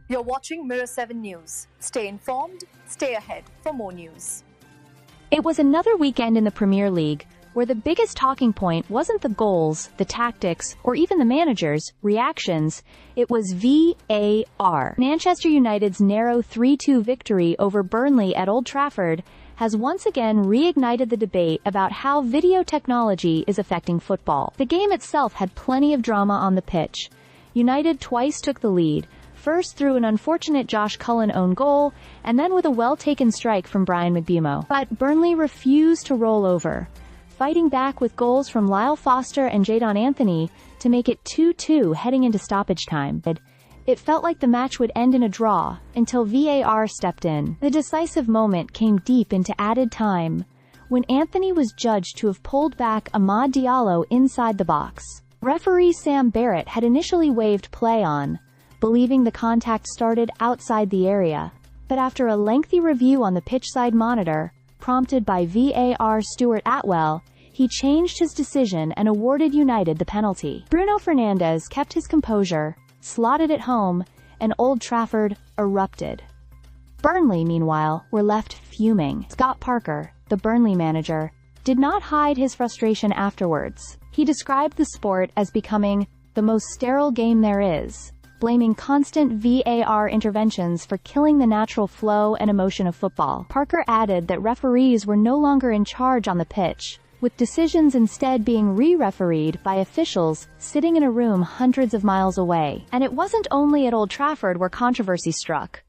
You're watching Mirror 7 News. Stay informed, stay ahead for more news. It was another weekend in the Premier League where the biggest talking point wasn't the goals, the tactics, or even the managers' reactions. It was VAR. Manchester United's narrow 3-2 victory over Burnley at Old Trafford has once again reignited the debate about how video technology is affecting football. The game itself had plenty of drama on the pitch. United twice took the lead, first through an unfortunate Josh Cullen own goal, and then with a well-taken strike from Brian McBemo. But Burnley refused to roll over, fighting back with goals from Lyle Foster and Jadon Anthony to make it 2-2 heading into stoppage time. It felt like the match would end in a draw, until VAR stepped in. The decisive moment came deep into added time, when Anthony was judged to have pulled back Amad Diallo inside the box. Referee Sam Barrett had initially waved play on, believing the contact started outside the area, but after a lengthy review on the pitchside monitor, prompted by VAR Stuart Atwell, he changed his decision and awarded United the penalty. Bruno Fernandes kept his composure, slotted it home, and Old Trafford erupted. Burnley, meanwhile, were left fuming. Scott Parker, the Burnley manager, did not hide his frustration afterwards. He described the sport as becoming the most sterile game there is, blaming constant VAR interventions for killing the natural flow and emotion of football. Parker added that referees were no longer in charge on the pitch, with decisions instead being re-refereed by officials sitting in a room hundreds of miles away. And it wasn't only at Old Trafford where controversy struck.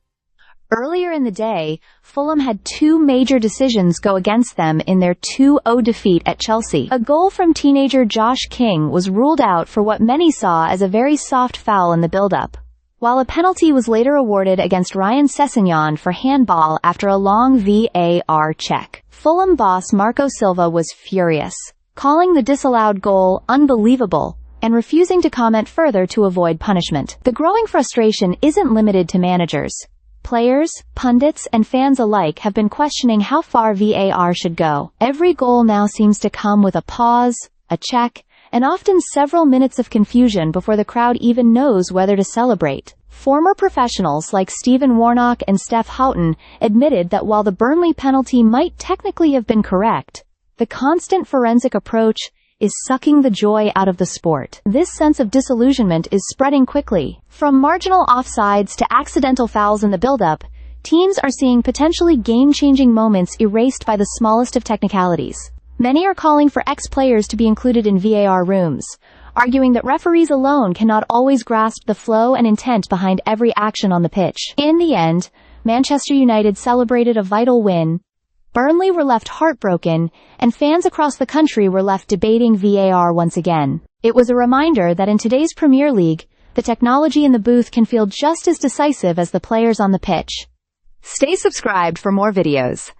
Earlier in the day, Fulham had two major decisions go against them in their 2-0 defeat at Chelsea. A goal from teenager Josh King was ruled out for what many saw as a very soft foul in the build-up, while a penalty was later awarded against Ryan Sessegnon for handball after a long VAR check. Fulham boss Marco Silva was furious, calling the disallowed goal unbelievable, and refusing to comment further to avoid punishment. The growing frustration isn't limited to managers. Players, pundits, and fans alike have been questioning how far VAR should go. Every goal now seems to come with a pause, a check, and often several minutes of confusion before the crowd even knows whether to celebrate. Former professionals like Stephen Warnock and Steph Houghton admitted that while the Burnley penalty might technically have been correct, the constant forensic approach is sucking the joy out of the sport. This sense of disillusionment is spreading quickly. From marginal offsides to accidental fouls in the build-up, teams are seeing potentially game-changing moments erased by the smallest of technicalities. Many are calling for ex-players to be included in VAR rooms, arguing that referees alone cannot always grasp the flow and intent behind every action on the pitch. In the end, Manchester United celebrated a vital win, Burnley were left heartbroken, and fans across the country were left debating VAR once again. It was a reminder that in today's Premier League, the technology in the booth can feel just as decisive as the players on the pitch. Stay subscribed for more videos.